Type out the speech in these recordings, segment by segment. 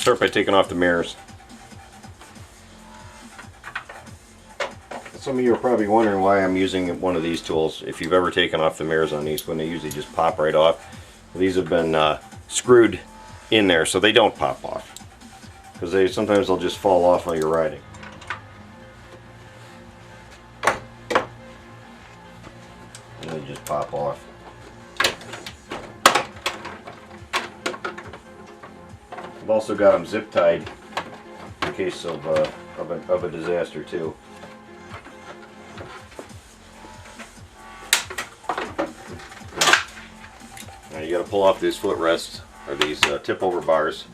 start by taking off the mirrors. Some of you are probably wondering why I'm using one of these tools. If you've ever taken off the mirrors on these, when they usually just pop right off. These have been screwed in there so they don't pop off. Because sometimes they'll just fall off while you're riding. And they just pop off. I've also got them zip tied in case of a disaster too. Now you got to pull off these footrests or these tip over bars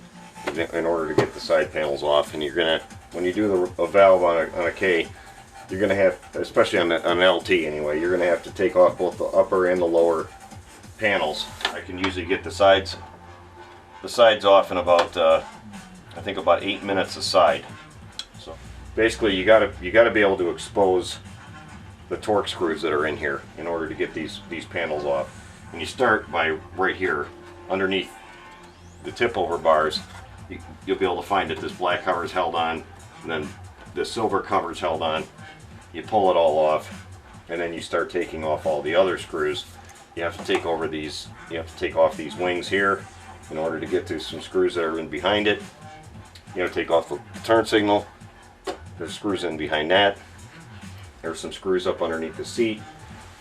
in order to get the side panels off. And you're gonna, when you do a valve on a K, you're gonna have, especially on an LT anyway, you're gonna have to take off both the upper and the lower panels. I can usually get the sides off in about I think about 8 minutes a side. So basically you gotta be able to expose the torque screws that are in here in order to get these panels off. And you start by right here underneath the tip over bars. You'll be able to find that this black cover is held on, and then the silver cover is held on. You pull it all off, and then you start taking off all the other screws. You have to take over these. You have to take off these wings here in order to get to some screws that are in behind it. You have to take off the turn signal. There's screws in behind that. There's some screws up underneath the seat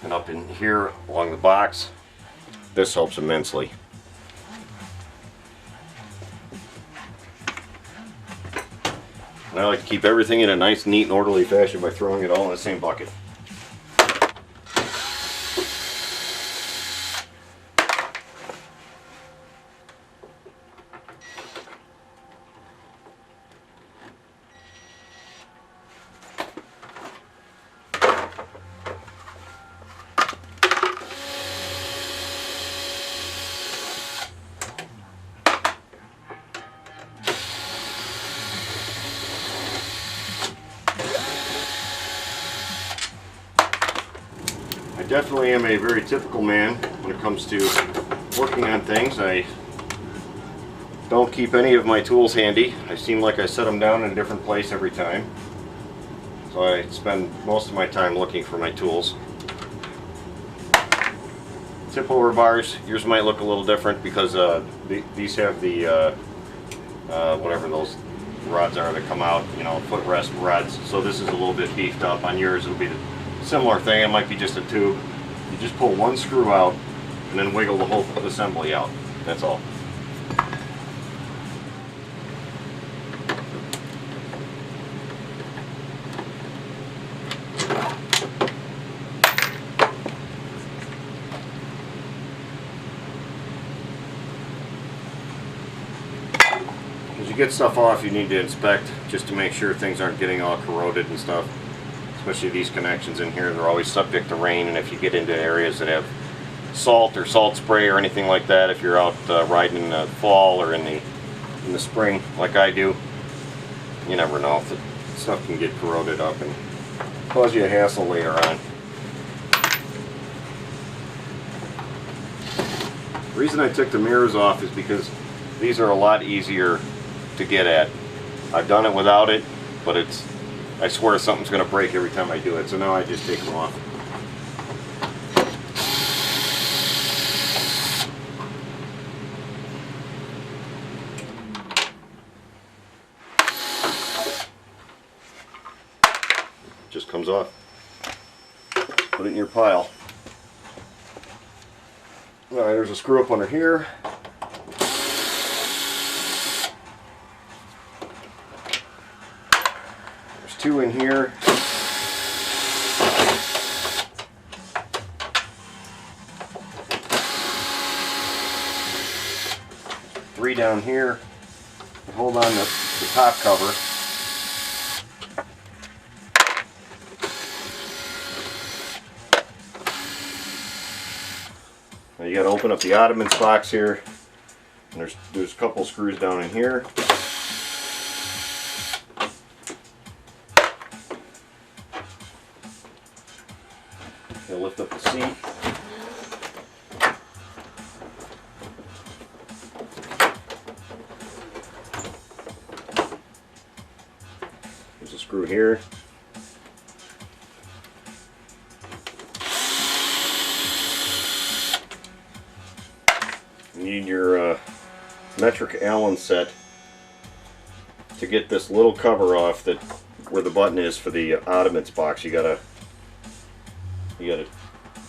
and up in here along the box. This helps immensely. And I like to keep everything in a nice, neat, and orderly fashion by throwing it all in the same bucket. I definitely am a very typical man when it comes to working on things. I don't keep any of my tools handy. I seem like I set them down in a different place every time. So I spend most of my time looking for my tools. Tip over bars, yours might look a little different because these have the whatever those rods are that come out, you know, footrest rods. So this is a little bit beefed up. On yours it'll be the similar thing. It might be just a tube. You just pull one screw out and then wiggle the whole assembly out. That's all. As you get stuff off, you need to inspect just to make sure things aren't getting all corroded and stuff. Especially these connections in here, they're always subject to rain, and if you get into areas that have salt or salt spray or anything like that, if you're out riding in the fall or in the spring like I do, you never know if the stuff can get corroded up and cause you a hassle later on. The reason I took the mirrors off is because these are a lot easier to get at. I've done it without it, but I swear something's going to break every time I do it, so now I just take them off. It just comes off. Put it in your pile. Alright, there's a screw up under here. Two in here. Three down here. Hold on the top cover. Now you got to open up the ottomans box here. And there's a couple screws down in here. You'll lift up the seat. screw here. You need your metric Allen set to get this little cover off that where the button is for the oddments box. You gotta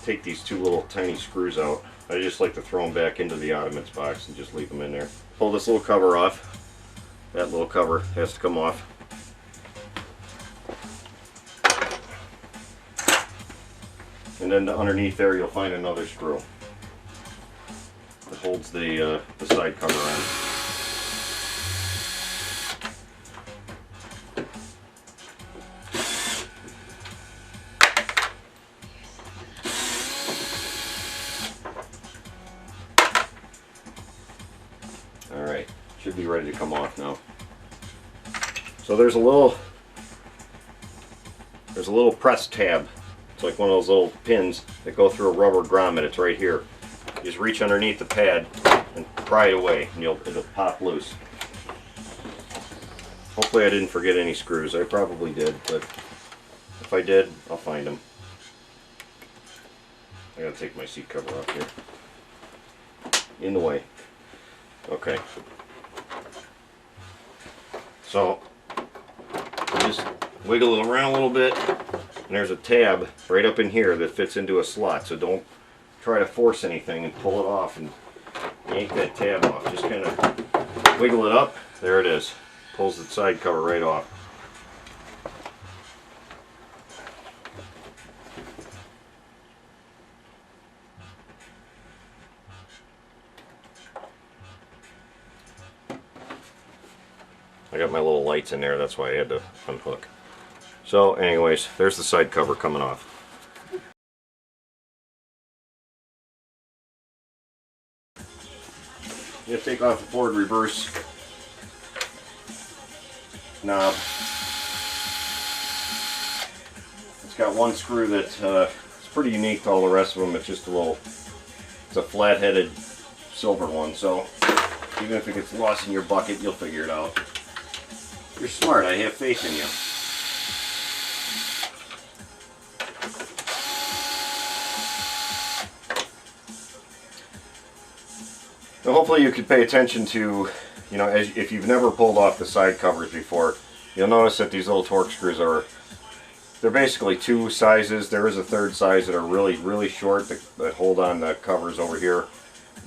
take these two little tiny screws out. I just like to throw them back into the oddments box and just leave them in there. Pull this little cover off. That little cover has to come off. And then underneath there you'll find another screw that holds the side cover on. Alright, should be ready to come off now. So there's a little press tab. It's like one of those little pins that go through a rubber grommet. It's right here. You just reach underneath the pad and pry it away and it'll pop loose. Hopefully I didn't forget any screws. I probably did, but if I did, I'll find them. I gotta take my seat cover off here. In the way. Okay. So just wiggle it around a little bit, and there's a tab right up in here that fits into a slot. So don't try to force anything and pull it off and yank that tab off. Just kind of wiggle it up. There it is. Pulls the side cover right off. I got my little lights in there, that's why I had to unhook. So anyways, there's the side cover coming off. You take off the forward reverse knob. It's got one screw that it's pretty unique to all the rest of them. It's just it's a flat-headed silver one, so even if it gets lost in your bucket, you'll figure it out. You're smart, I have faith in you. So hopefully you could pay attention to, you know, if you've never pulled off the side covers before, you'll notice that these little torque screws they're basically two sizes. There is a third size that are really short that hold on the covers over here,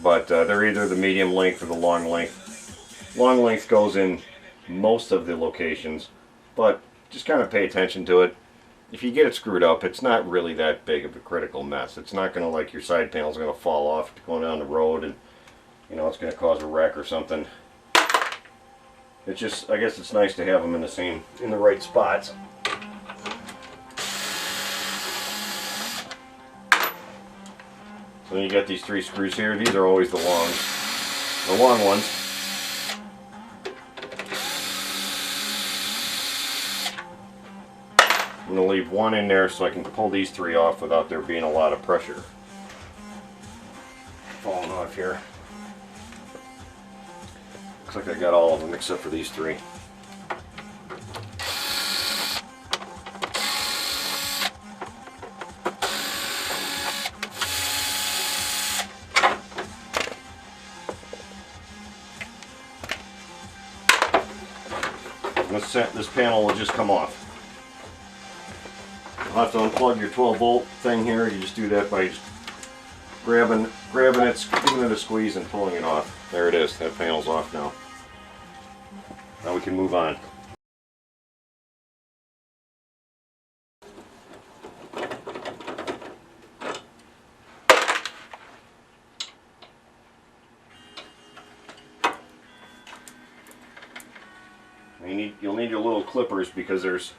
but they're either the medium length or the long length. Long length goes in most of the locations, but just kind of pay attention to it. If you get it screwed up, it's not really that big of a critical mess. It's not going to, like, your side panel's going to fall off going down the road and, you know, it's going to cause a wreck or something. It's just, I guess it's nice to have them in the right spots. So then you got these three screws here. These are always the long ones. I'm going to leave one in there so I can pull these three off without there being a lot of pressure falling off here. Looks like I got all of them except for these three. This panel will just come off. You'll have to unplug your 12-volt thing here. You just do that by just grabbing it, giving it a squeeze and pulling it off. There it is. That panel's off now. Now we can move on. You'll need your little clippers because there's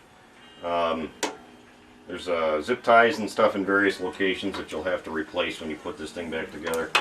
zip ties and stuff in various locations that you'll have to replace when you put this thing back together.